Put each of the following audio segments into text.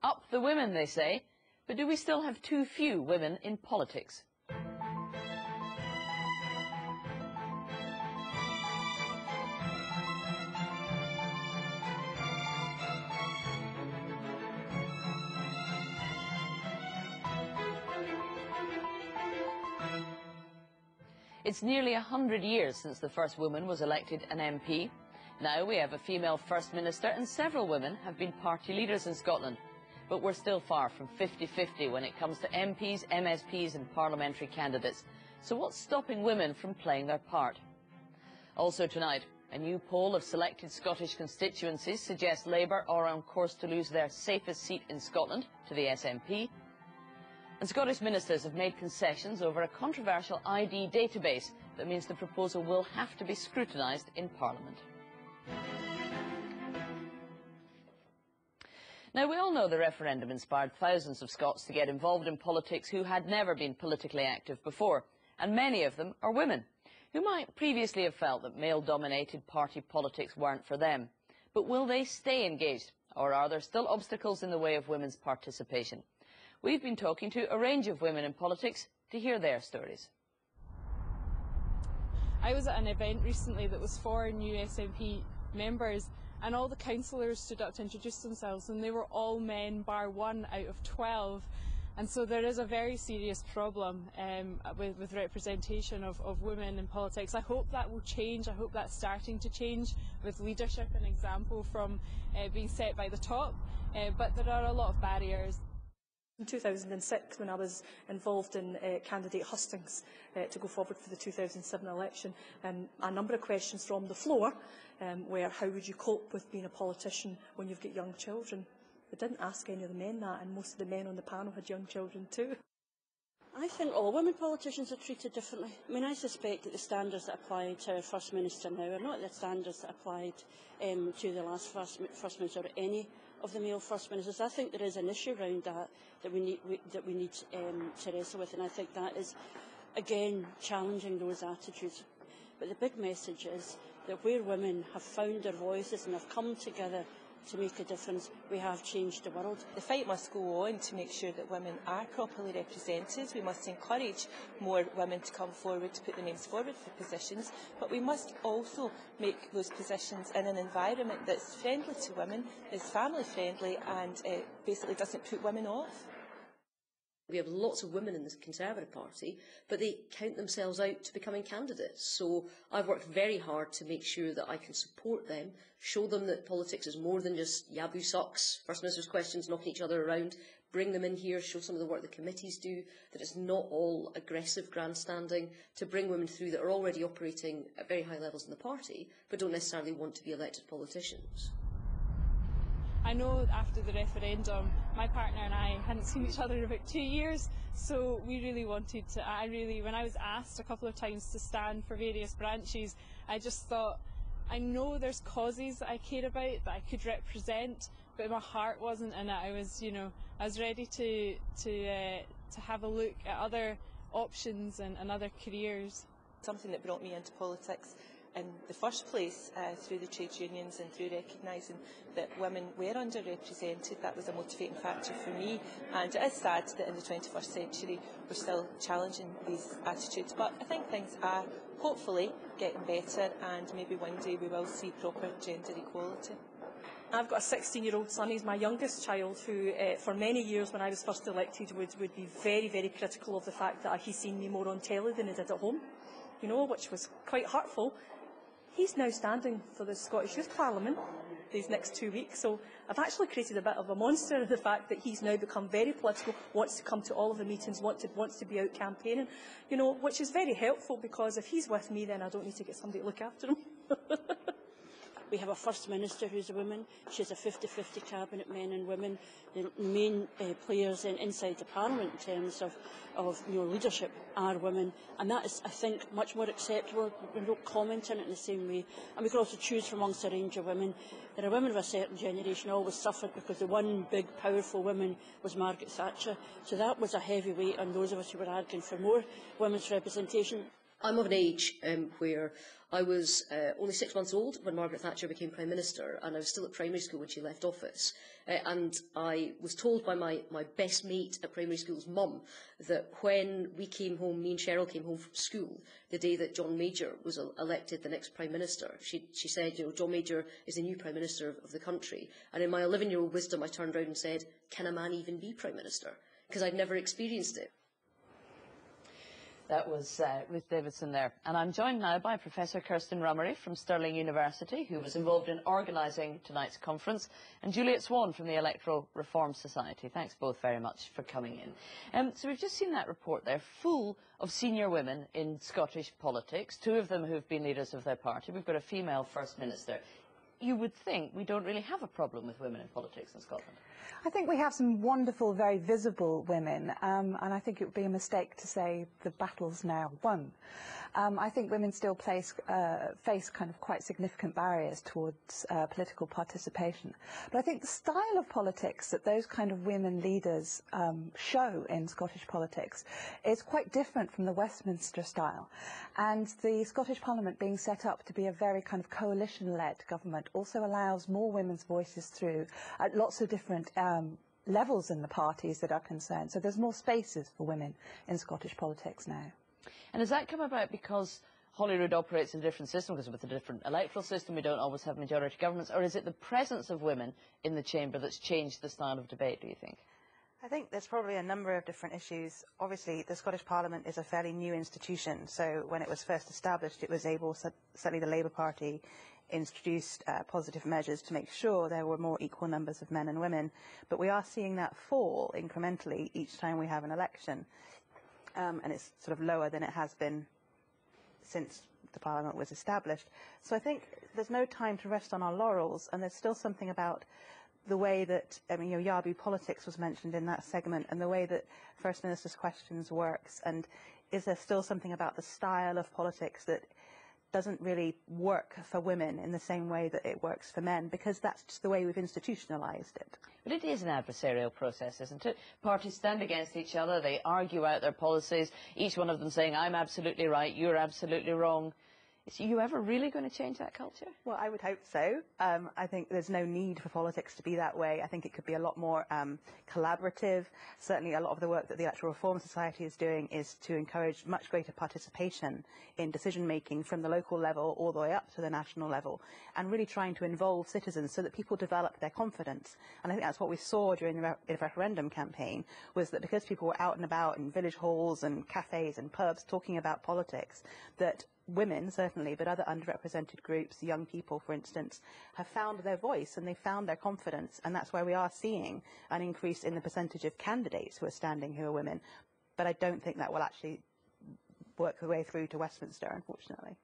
Up the women, they say. But do we still have too few women in politics? It's nearly 100 years since the first woman was elected an MP. Now we have a female First Minister and several women have been party leaders in Scotland. But we're still far from 50-50 when it comes to MPs, MSPs and parliamentary candidates. So what's stopping women from playing their part? Also tonight, a new poll of selected Scottish constituencies suggests Labour are on course to lose their safest seat in Scotland to the SNP. And Scottish ministers have made concessions over a controversial ID database that means the proposal will have to be scrutinised in Parliament. Now, we all know the referendum inspired thousands of Scots to get involved in politics who had never been politically active before, and many of them are women, who might previously have felt that male-dominated party politics weren't for them. But will they stay engaged, or are there still obstacles in the way of women's participation? We've been talking to a range of women in politics to hear their stories. I was at an event recently that was for new SNP members, and all the councillors stood up to introduce themselves, and they were all men bar 1 out of 12. And so there is a very serious problem with representation of women in politics. I hope that will change. I hope that's starting to change with leadership and example from being set by the top, but there are a lot of barriers. In 2006, when I was involved in candidate hustings to go forward for the 2007 election, a number of questions from the floor were, how would you cope with being a politician when you've got young children? I didn't ask any of the men that, and most of the men on the panel had young children too. I think all women politicians are treated differently. I mean, I suspect that the standards that apply to our First Minister now are not the standards that applied to the last First Minister or any of the male First Ministers. I think there is an issue around that we need to wrestle with, and I think that is, again, challenging those attitudes. But the big message is that where women have found their voices and have come together to make a difference, we have changed the world. The fight must go on to make sure that women are properly represented. We must encourage more women to come forward, to put their names forward for positions, but we must also make those positions in an environment that's friendly to women, is family friendly, and basically doesn't put women off. We have lots of women in the Conservative Party, but they count themselves out to becoming candidates. So I've worked very hard to make sure that I can support them, show them that politics is more than just Yaboo sucks, First Minister's questions, knocking each other around, bring them in here, show some of the work the committees do, that it's not all aggressive grandstanding, to bring women through that are already operating at very high levels in the party, but don't necessarily want to be elected politicians. I know after the referendum, my partner and I hadn't seen each other in about 2 years, so we really wanted to, when I was asked a couple of times to stand for various branches, I just thought, I know there's causes that I care about, that I could represent, but my heart wasn't in it. I was ready to have a look at other options and other careers. Something that brought me into politics in the first place through the trade unions and through recognising that women were underrepresented. That was a motivating factor for me, and it is sad that in the 21st century we're still challenging these attitudes, but I think things are hopefully getting better, and maybe one day we will see proper gender equality. I've got a 16-year-old son. He's my youngest child, who for many years when I was first elected would be very, very critical of the fact that he's seen me more on telly than he did at home, which was quite hurtful. He's now standing for the Scottish Youth Parliament these next 2 weeks, so I've actually created a bit of a monster of the fact that he's now become very political, wants to come to all of the meetings, wants to be out campaigning, which is very helpful, because if he's with me, then I don't need to get somebody to look after him. We have a First Minister who's a woman. She has a 50-50 cabinet, men and women. The main players inside the Parliament in terms of leadership are women, and that is, I think, much more acceptable. We don't comment on it in the same way, and we can also choose from amongst a range of women. There are women of a certain generation who always suffered because the one big powerful woman was Margaret Thatcher, so that was a heavy weight on those of us who were arguing for more women's representation. I'm of an age where I was only 6 months old when Margaret Thatcher became Prime Minister, and I was still at primary school when she left office. And I was told by my best mate at primary school's mum that when we came home, me and Cheryl came home from school, the day that John Major was elected the next Prime Minister, she said, you know, John Major is the new Prime Minister of the country. And in my 11-year-old wisdom, I turned around and said, can a man even be Prime Minister? Because I'd never experienced it. That was Ruth Davidson there. And I'm joined now by Professor Kirstein Rummery from Stirling University, who was involved in organising tonight's conference, and Juliet Swann from the Electoral Reform Society. Thanks both very much for coming in. So we've just seen that report there, full of senior women in Scottish politics, 2 of them who've been leaders of their party. We've got a female First Minister. You would think we don't really have a problem with women in politics in Scotland. I think we have some wonderful, very visible women, and I think it would be a mistake to say the battle's now won. I think women still face kind of quite significant barriers towards political participation. But I think the style of politics that those kind of women leaders show in Scottish politics is quite different from the Westminster style. And the Scottish Parliament being set up to be a very kind of coalition-led government also allows more women's voices through at lots of different levels in the parties that are concerned. So there's more spaces for women in Scottish politics now. And has that come about because Holyrood operates in a different system, because with a different electoral system we don't always have majority governments, or is it the presence of women in the chamber that's changed the style of debate, do you think? I think there's probably a number of different issues. Obviously, the Scottish Parliament is a fairly new institution, so when it was first established, it was able, certainly the Labour Party, introduced positive measures to make sure there were more equal numbers of men and women. But we are seeing that fall incrementally each time we have an election. And it's sort of lower than it has been since the Parliament was established. So I think there's no time to rest on our laurels, and there's still something about the way that, I mean, Yabu politics was mentioned in that segment, and the way that First Minister's questions works, and is there still something about the style of politics that doesn't really work for women in the same way that it works for men, because that's just the way we've institutionalised it. But it is an adversarial process, isn't it? Parties stand against each other, they argue out their policies, each one of them saying, I'm absolutely right, you're absolutely wrong. Is you ever really going to change that culture? Well, I would hope so. I think there's no need for politics to be that way. I think it could be a lot more collaborative. Certainly a lot of the work that the Electoral Reform Society is doing is to encourage much greater participation in decision-making from the local level all the way up to the national level, and really trying to involve citizens so that people develop their confidence. And I think that's what we saw during the referendum campaign, was that because people were out and about in village halls and cafes and pubs talking about politics, that women, certainly, but other underrepresented groups, young people, for instance, have found their voice and they've found their confidence, and that's why we are seeing an increase in the percentage of candidates who are standing who are women. But I don't think that will actually work the way through to Westminster, unfortunately.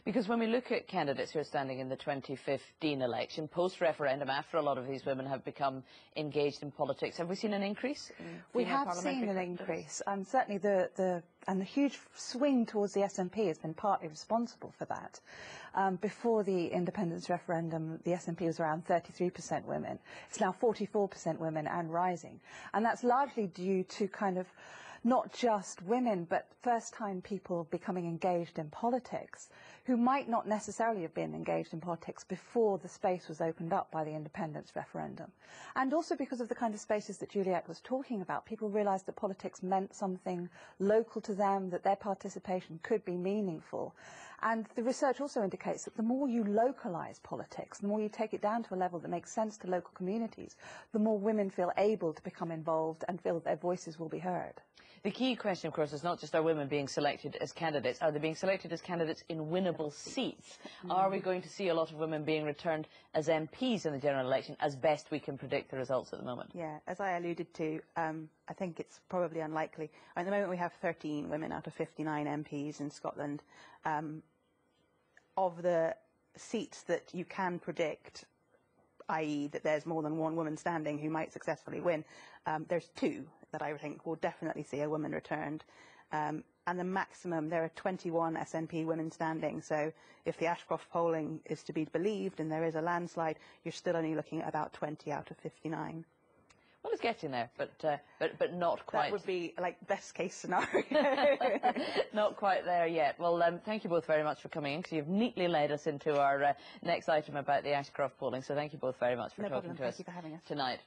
Because when we look at candidates who are standing in the 2015 election, post-referendum, after a lot of these women have become engaged in politics, have we seen an increase in We have seen an increase, and certainly the huge swing towards the SNP has been partly responsible for that. Before the independence referendum, the SNP was around 33% women. It's now 44% women and rising. And that's largely due to kind of not just women, but first-time people becoming engaged in politics, who might not necessarily have been engaged in politics before the space was opened up by the independence referendum. And also because of the kind of spaces that Juliet was talking about, people realised that politics meant something local to them, that their participation could be meaningful. And the research also indicates that the more you localise politics, the more you take it down to a level that makes sense to local communities, the more women feel able to become involved and feel that their voices will be heard. The key question, of course, is not just are women being selected as candidates, are they being selected as candidates in winnable seats? Are we going to see a lot of women being returned as MPs in the general election, as best we can predict the results at the moment? Yeah, as I alluded to, I think it's probably unlikely. At the moment we have 13 women out of 59 MPs in Scotland. Of the seats that you can predict, i.e. that there's more than one woman standing who might successfully win, there's 2 that I think will definitely see a woman returned. And the maximum, there are 21 SNP women standing, so if the Ashcroft polling is to be believed and there is a landslide, you're still only looking at about 20 out of 59. Well, it's getting there, but not quite. That would be like best case scenario. Not quite there yet. Well, thank you both very much for coming in, because you've neatly led us into our next item about the Ashcroft polling. So thank you both very much for talking to us Thank you for having us tonight.